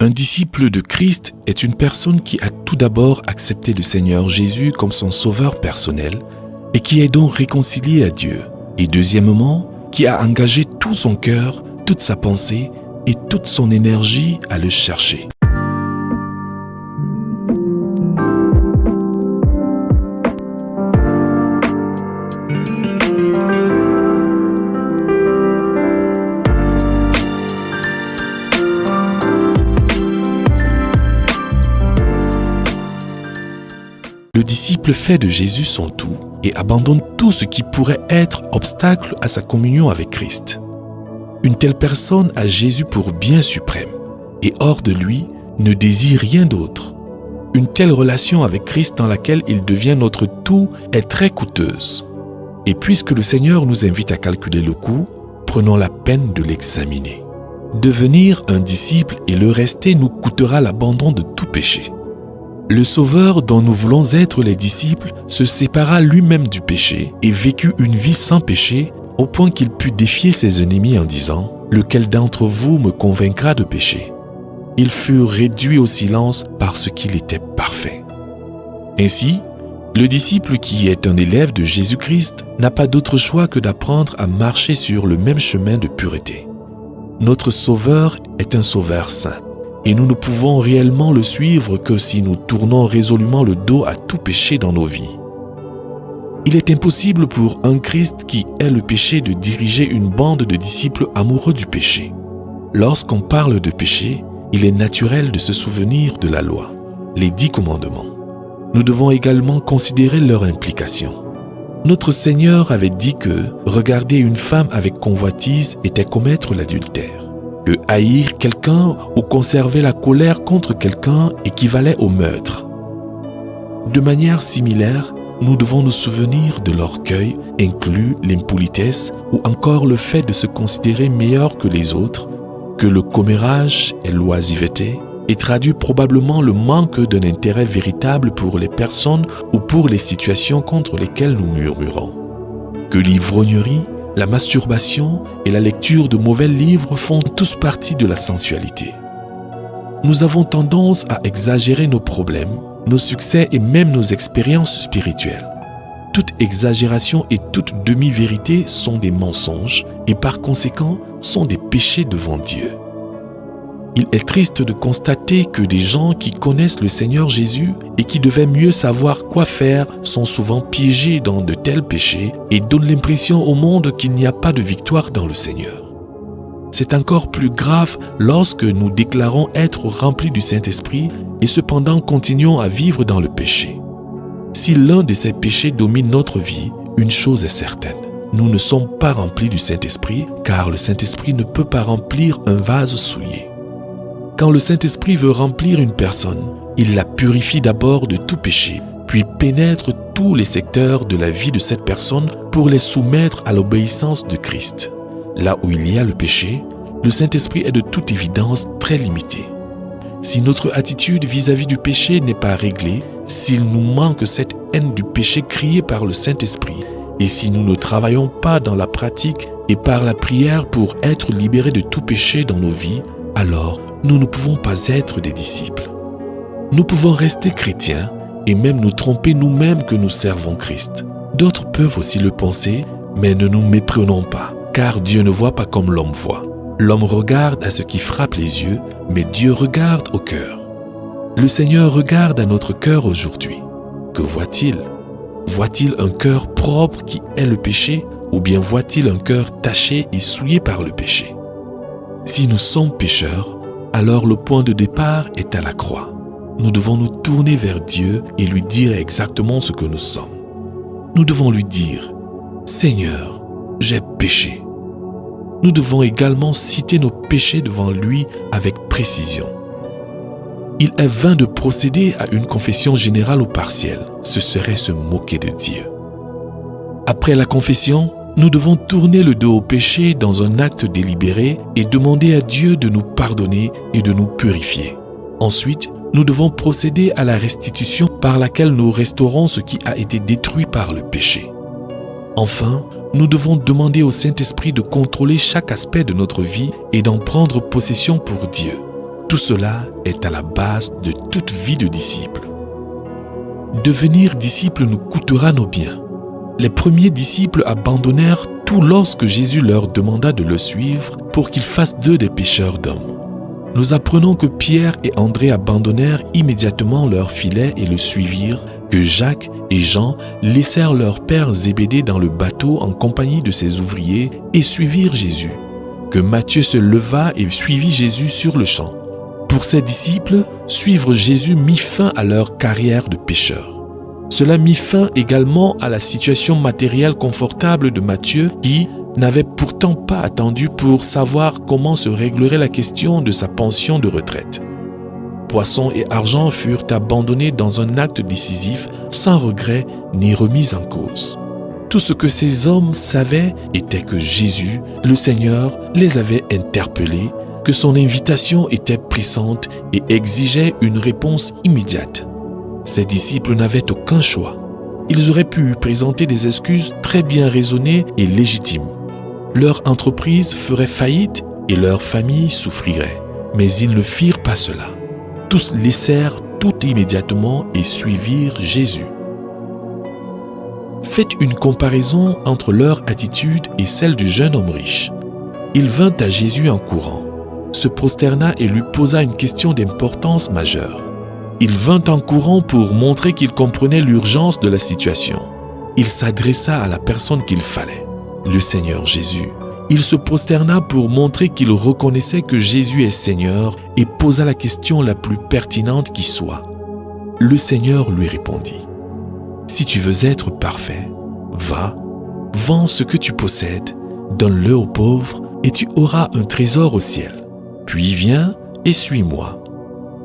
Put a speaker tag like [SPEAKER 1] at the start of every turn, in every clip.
[SPEAKER 1] Un disciple de Christ est une personne qui a tout d'abord accepté le Seigneur Jésus comme son sauveur personnel et qui est donc réconcilié à Dieu. Et deuxièmement, qui a engagé tout son cœur, toute sa pensée et toute son énergie à le chercher. Le disciple fait de Jésus son tout et abandonne tout ce qui pourrait être obstacle à sa communion avec Christ. Une telle personne a Jésus pour bien suprême et hors de lui ne désire rien d'autre. Une telle relation avec Christ dans laquelle il devient notre tout est très coûteuse. Et puisque le Seigneur nous invite à calculer le coût, prenons la peine de l'examiner. Devenir un disciple et le rester nous coûtera l'abandon de tout péché. Le Sauveur dont nous voulons être les disciples se sépara lui-même du péché et vécut une vie sans péché au point qu'il put défier ses ennemis en disant « Lequel d'entre vous me convaincra de péché ?» Il fut réduit au silence parce qu'il était parfait. Ainsi, le disciple qui est un élève de Jésus-Christ n'a pas d'autre choix que d'apprendre à marcher sur le même chemin de pureté. Notre Sauveur est un Sauveur saint. Et nous ne pouvons réellement le suivre que si nous tournons résolument le dos à tout péché dans nos vies. Il est impossible pour un Christ qui est le péché de diriger une bande de disciples amoureux du péché. Lorsqu'on parle de péché, il est naturel de se souvenir de la loi, les 10 commandements. Nous devons également considérer leur implication. Notre Seigneur avait dit que regarder une femme avec convoitise était commettre l'adultère. Que haïr quelqu'un ou conserver la colère contre quelqu'un équivalait au meurtre. De manière similaire, nous devons nous souvenir de l'orgueil, inclus l'impolitesse ou encore le fait de se considérer meilleur que les autres, que le commérage et l'oisiveté, et traduit probablement le manque d'un intérêt véritable pour les personnes ou pour les situations contre lesquelles nous murmurons. Que l'ivrognerie, la masturbation et la lecture de mauvais livres font tous partie de la sensualité. Nous avons tendance à exagérer nos problèmes, nos succès et même nos expériences spirituelles. Toute exagération et toute demi-vérité sont des mensonges et par conséquent sont des péchés devant Dieu. Il est triste de constater que des gens qui connaissent le Seigneur Jésus et qui devaient mieux savoir quoi faire sont souvent piégés dans de tels péchés et donnent l'impression au monde qu'il n'y a pas de victoire dans le Seigneur. C'est encore plus grave lorsque nous déclarons être remplis du Saint-Esprit et cependant continuons à vivre dans le péché. Si l'un de ces péchés domine notre vie, une chose est certaine. Nous ne sommes pas remplis du Saint-Esprit car le Saint-Esprit ne peut pas remplir un vase souillé. Quand le Saint-Esprit veut remplir une personne, il la purifie d'abord de tout péché, puis pénètre tous les secteurs de la vie de cette personne pour les soumettre à l'obéissance de Christ. Là où il y a le péché, le Saint-Esprit est de toute évidence très limité. Si notre attitude vis-à-vis du péché n'est pas réglée, s'il nous manque cette haine du péché criée par le Saint-Esprit, et si nous ne travaillons pas dans la pratique et par la prière pour être libérés de tout péché dans nos vies, alors nous ne pouvons pas être des disciples. Nous pouvons rester chrétiens et même nous tromper nous-mêmes que nous servons Christ. D'autres peuvent aussi le penser, mais ne nous méprenons pas, car Dieu ne voit pas comme l'homme voit. L'homme regarde à ce qui frappe les yeux, mais Dieu regarde au cœur. Le Seigneur regarde à notre cœur aujourd'hui. Que voit-il? Voit-il un cœur propre qui hait le péché, ou bien voit-il un cœur taché et souillé par le péché? Si nous sommes pécheurs, alors le point de départ est à la croix. Nous devons nous tourner vers Dieu et lui dire exactement ce que nous sommes. Nous devons lui dire « Seigneur, j'ai péché ». Nous devons également citer nos péchés devant lui avec précision. Il est vain de procéder à une confession générale ou partielle. Ce serait se moquer de Dieu. Après la confession, nous devons tourner le dos au péché dans un acte délibéré et demander à Dieu de nous pardonner et de nous purifier. Ensuite, nous devons procéder à la restitution par laquelle nous restaurons ce qui a été détruit par le péché. Enfin, nous devons demander au Saint-Esprit de contrôler chaque aspect de notre vie et d'en prendre possession pour Dieu. Tout cela est à la base de toute vie de disciple. Devenir disciple nous coûtera nos biens. Les premiers disciples abandonnèrent tout lorsque Jésus leur demanda de le suivre pour qu'ils fassent d'eux des pêcheurs d'hommes. Nous apprenons que Pierre et André abandonnèrent immédiatement leur filet et le suivirent, que Jacques et Jean laissèrent leur père Zébédée dans le bateau en compagnie de ses ouvriers et suivirent Jésus, que Matthieu se leva et suivit Jésus sur le champ. Pour ses disciples, suivre Jésus mit fin à leur carrière de pêcheurs. Cela mit fin également à la situation matérielle confortable de Matthieu qui n'avait pourtant pas attendu pour savoir comment se réglerait la question de sa pension de retraite. Poissons et argent furent abandonnés dans un acte décisif sans regret ni remise en cause. Tout ce que ces hommes savaient était que Jésus, le Seigneur, les avait interpellés, que son invitation était pressante et exigeait une réponse immédiate. Ses disciples n'avaient aucun choix. Ils auraient pu présenter des excuses très bien raisonnées et légitimes. Leur entreprise ferait faillite et leur famille souffrirait. Mais ils ne firent pas cela. Tous laissèrent tout immédiatement et suivirent Jésus. Faites une comparaison entre leur attitude et celle du jeune homme riche. Il vint à Jésus en courant, se prosterna et lui posa une question d'importance majeure. Il vint en courant pour montrer qu'il comprenait l'urgence de la situation. Il s'adressa à la personne qu'il fallait, le Seigneur Jésus. Il se prosterna pour montrer qu'il reconnaissait que Jésus est Seigneur et posa la question la plus pertinente qui soit. Le Seigneur lui répondit, « Si tu veux être parfait, va, vends ce que tu possèdes, donne-le aux pauvres et tu auras un trésor au ciel. Puis viens et suis-moi. »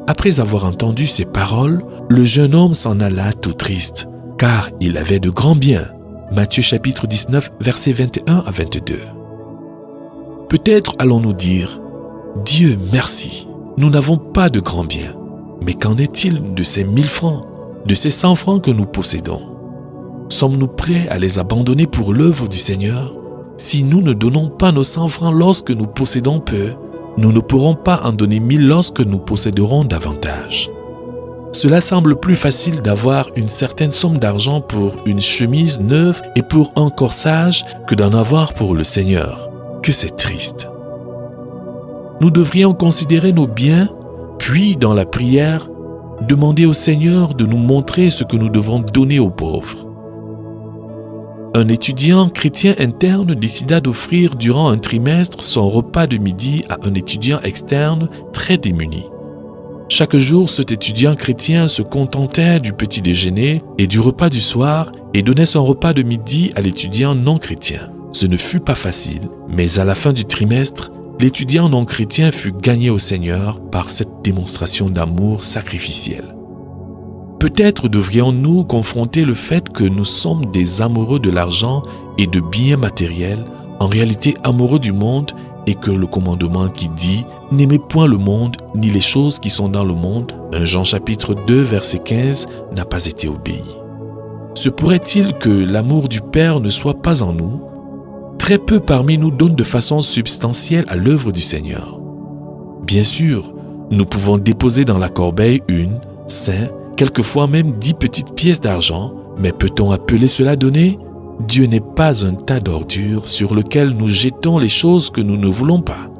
[SPEAKER 1] Après avoir entendu ces paroles, le jeune homme s'en alla tout triste, car il avait de grands biens. Matthieu chapitre 19, versets 21 à 22. Peut-être allons-nous dire, « Dieu merci, nous n'avons pas de grands biens. Mais qu'en est-il de ces 1000 francs, de ces 100 francs que nous possédons? Sommes-nous prêts à les abandonner pour l'œuvre du Seigneur? Si nous ne donnons pas nos 100 francs lorsque nous possédons peu, nous ne pourrons pas en donner 1000 lorsque nous posséderons davantage. » Cela semble plus facile d'avoir une certaine somme d'argent pour une chemise neuve et pour un corsage que d'en avoir pour le Seigneur. Que c'est triste. Nous devrions considérer nos biens, puis dans la prière, demander au Seigneur de nous montrer ce que nous devons donner aux pauvres. Un étudiant chrétien interne décida d'offrir durant un trimestre son repas de midi à un étudiant externe très démuni. Chaque jour, cet étudiant chrétien se contentait du petit déjeuner et du repas du soir et donnait son repas de midi à l'étudiant non chrétien. Ce ne fut pas facile, mais à la fin du trimestre, l'étudiant non chrétien fut gagné au Seigneur par cette démonstration d'amour sacrificiel. Peut-être devrions-nous confronter le fait que nous sommes des amoureux de l'argent et de biens matériels, en réalité amoureux du monde, et que le commandement qui dit « N'aimez point le monde, ni les choses qui sont dans le monde » 1 Jean chapitre 2, verset 15, n'a pas été obéi. Se pourrait-il que l'amour du Père ne soit pas en nous? Très peu parmi nous donnent de façon substantielle à l'œuvre du Seigneur. Bien sûr, nous pouvons déposer dans la corbeille 1, 5, quelquefois même 10 petites pièces d'argent, mais peut-on appeler cela donner? Dieu n'est pas un tas d'ordures sur lequel nous jetons les choses que nous ne voulons pas.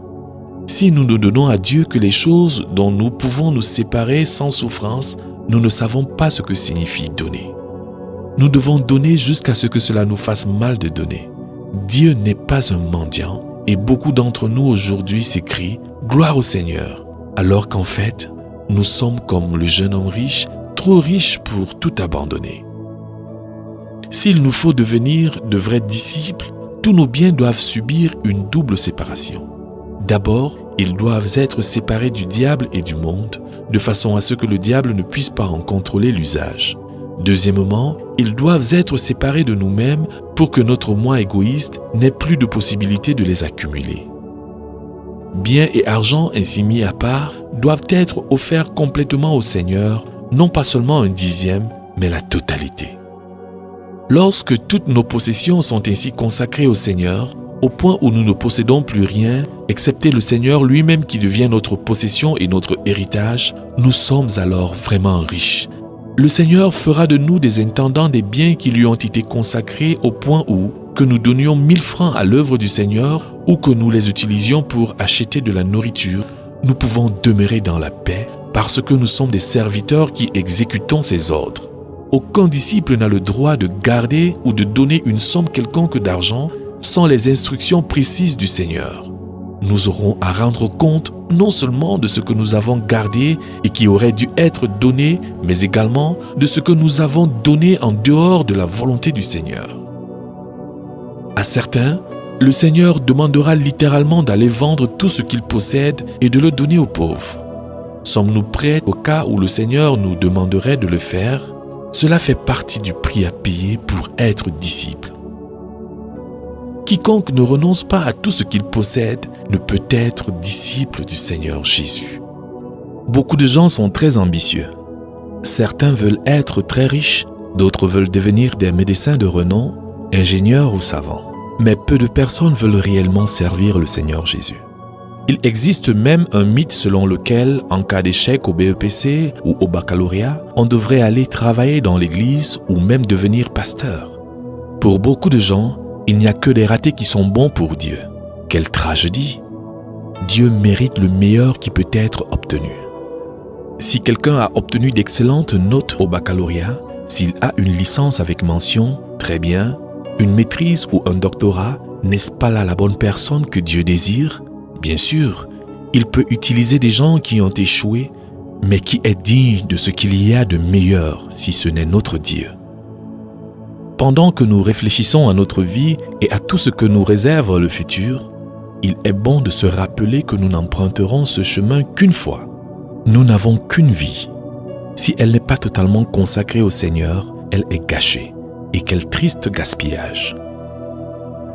[SPEAKER 1] Si nous ne donnons à Dieu que les choses dont nous pouvons nous séparer sans souffrance, nous ne savons pas ce que signifie donner. Nous devons donner jusqu'à ce que cela nous fasse mal de donner. Dieu n'est pas un mendiant et beaucoup d'entre nous aujourd'hui s'écrient « Gloire au Seigneur », alors qu'en fait, nous sommes comme le jeune homme riche, trop riche pour tout abandonner. S'il nous faut devenir de vrais disciples, tous nos biens doivent subir une double séparation. D'abord, ils doivent être séparés du diable et du monde, de façon à ce que le diable ne puisse pas en contrôler l'usage. Deuxièmement, ils doivent être séparés de nous-mêmes pour que notre moi égoïste n'ait plus de possibilité de les accumuler. Biens et argent ainsi mis à part doivent être offerts complètement au Seigneur, non pas seulement un dixième, mais la totalité. Lorsque toutes nos possessions sont ainsi consacrées au Seigneur, au point où nous ne possédons plus rien, excepté le Seigneur lui-même qui devient notre possession et notre héritage, nous sommes alors vraiment riches. Le Seigneur fera de nous des intendants des biens qui lui ont été consacrés au point où, que nous donnions 1000 francs à l'œuvre du Seigneur ou que nous les utilisions pour acheter de la nourriture, nous pouvons demeurer dans la paix parce que nous sommes des serviteurs qui exécutons ses ordres. Aucun disciple n'a le droit de garder ou de donner une somme quelconque d'argent sans les instructions précises du Seigneur. Nous aurons à rendre compte non seulement de ce que nous avons gardé et qui aurait dû être donné, mais également de ce que nous avons donné en dehors de la volonté du Seigneur. À certains, le Seigneur demandera littéralement d'aller vendre tout ce qu'ils possèdent et de le donner aux pauvres. Sommes-nous prêts au cas où le Seigneur nous demanderait de le faire? Cela fait partie du prix à payer pour être disciple. Quiconque ne renonce pas à tout ce qu'il possède ne peut être disciple du Seigneur Jésus. Beaucoup de gens sont très ambitieux. Certains veulent être très riches, d'autres veulent devenir des médecins de renom, ingénieurs ou savants. Mais peu de personnes veulent réellement servir le Seigneur Jésus. Il existe même un mythe selon lequel, en cas d'échec au BEPC ou au baccalauréat, on devrait aller travailler dans l'église ou même devenir pasteur. Pour beaucoup de gens, il n'y a que des ratés qui sont bons pour Dieu. Quelle tragédie! Dieu mérite le meilleur qui peut être obtenu. Si quelqu'un a obtenu d'excellentes notes au baccalauréat, s'il a une licence avec mention, très bien, une maîtrise ou un doctorat, n'est-ce pas là la bonne personne que Dieu désire? Bien sûr, il peut utiliser des gens qui ont échoué, mais qui est digne de ce qu'il y a de meilleur si ce n'est notre Dieu. Pendant que nous réfléchissons à notre vie et à tout ce que nous réserve le futur, il est bon de se rappeler que nous n'emprunterons ce chemin qu'une fois. Nous n'avons qu'une vie. Si elle n'est pas totalement consacrée au Seigneur, elle est gâchée. Et quel triste gaspillage.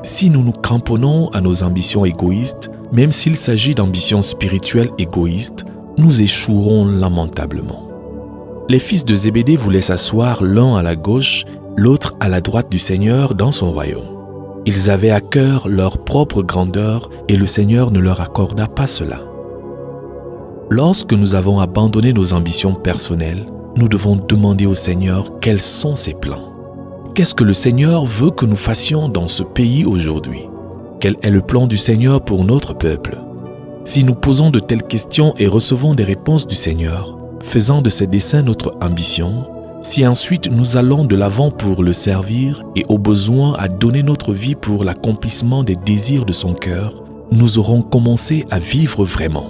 [SPEAKER 1] Si nous nous cramponnons à nos ambitions égoïstes, même s'il s'agit d'ambitions spirituelles égoïstes, nous échouerons lamentablement. Les fils de Zébédée voulaient s'asseoir l'un à la gauche, l'autre à la droite du Seigneur dans son royaume. Ils avaient à cœur leur propre grandeur et le Seigneur ne leur accorda pas cela. Lorsque nous avons abandonné nos ambitions personnelles, nous devons demander au Seigneur quels sont ses plans. Qu'est-ce que le Seigneur veut que nous fassions dans ce pays aujourd'hui? Quel est le plan du Seigneur pour notre peuple? Si nous posons de telles questions et recevons des réponses du Seigneur, faisant de ses desseins notre ambition, si ensuite nous allons de l'avant pour le servir et au besoin à donner notre vie pour l'accomplissement des désirs de son cœur, nous aurons commencé à vivre vraiment.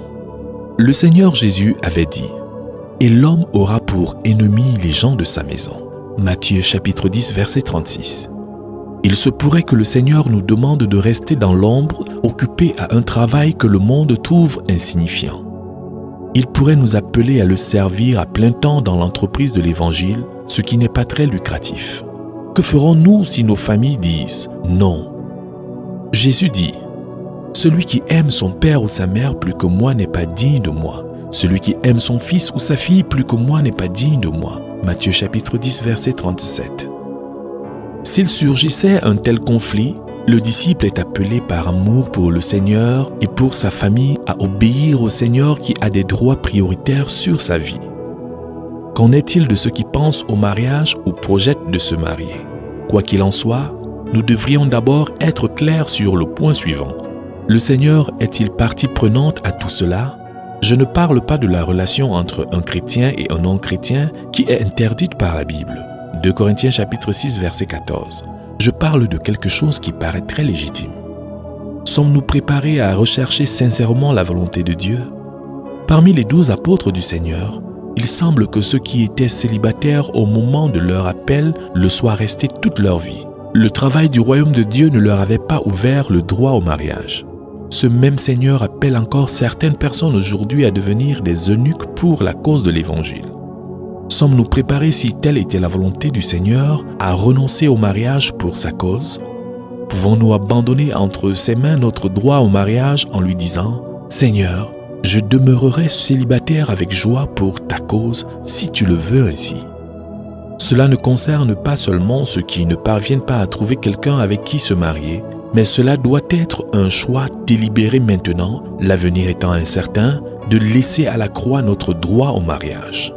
[SPEAKER 1] Le Seigneur Jésus avait dit « Et l'homme aura pour ennemis les gens de sa maison ». Matthieu chapitre 10, verset 36. Il se pourrait que le Seigneur nous demande de rester dans l'ombre, occupés à un travail que le monde trouve insignifiant. Il pourrait nous appeler à le servir à plein temps dans l'entreprise de l'Évangile, ce qui n'est pas très lucratif. Que ferons-nous si nos familles disent « non » ? Jésus dit « Celui qui aime son père ou sa mère plus que moi n'est pas digne de moi. Celui qui aime son fils ou sa fille plus que moi n'est pas digne de moi. » Matthieu chapitre 10, verset 37. S'il surgissait un tel conflit, le disciple est appelé par amour pour le Seigneur et pour sa famille à obéir au Seigneur qui a des droits prioritaires sur sa vie. Qu'en est-il de ceux qui pensent au mariage ou projettent de se marier? Quoi qu'il en soit, nous devrions d'abord être clairs sur le point suivant. Le Seigneur est-il partie prenante à tout cela? Je ne parle pas de la relation entre un chrétien et un non-chrétien qui est interdite par la Bible. 2 Corinthiens chapitre 6 verset 14. Je parle de quelque chose qui paraît très légitime. Sommes-nous préparés à rechercher sincèrement la volonté de Dieu? Parmi les 12 apôtres du Seigneur, il semble que ceux qui étaient célibataires au moment de leur appel le soient restés toute leur vie. Le travail du royaume de Dieu ne leur avait pas ouvert le droit au mariage. Ce même Seigneur appelle encore certaines personnes aujourd'hui à devenir des eunuques pour la cause de l'Évangile. Sommes-nous préparés, si telle était la volonté du Seigneur, à renoncer au mariage pour sa cause? Pouvons-nous abandonner entre ses mains notre droit au mariage en lui disant « Seigneur, je demeurerai célibataire avec joie pour ta cause si tu le veux ainsi ». Cela ne concerne pas seulement ceux qui ne parviennent pas à trouver quelqu'un avec qui se marier, Mais cela doit être un choix délibéré maintenant, l'avenir étant incertain, de laisser à la croix notre droit au mariage.